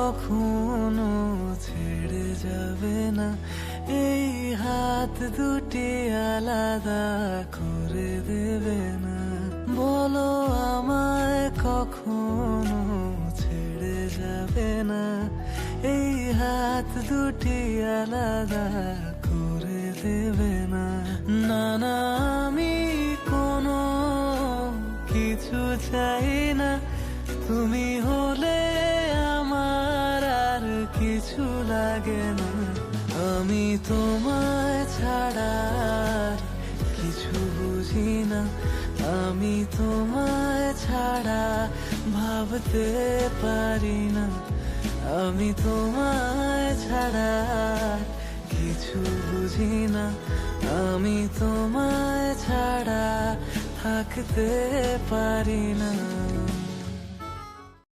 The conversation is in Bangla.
কখনো ছেড়ে যাবে না, এই হাত দুটি আলাদা করে দেবে না। বলো আমায় কখনো ছেড়ে যাবে না, এই হাত দুটি আলাদা করে দেবে না। না না, আমি কোনো কিছু চাই না, তুমি হলে আমার আর কিছু লাগে না। আমি তোমায় ছাড়া আর কিছু বুঝি না, আমি তোমায় ছাড়া ভাবতে পারি না। আমি তোমায় ছাড়া আর কিছু বুঝি না, আমি তোমায় ছাড়া থাকতে পারি না।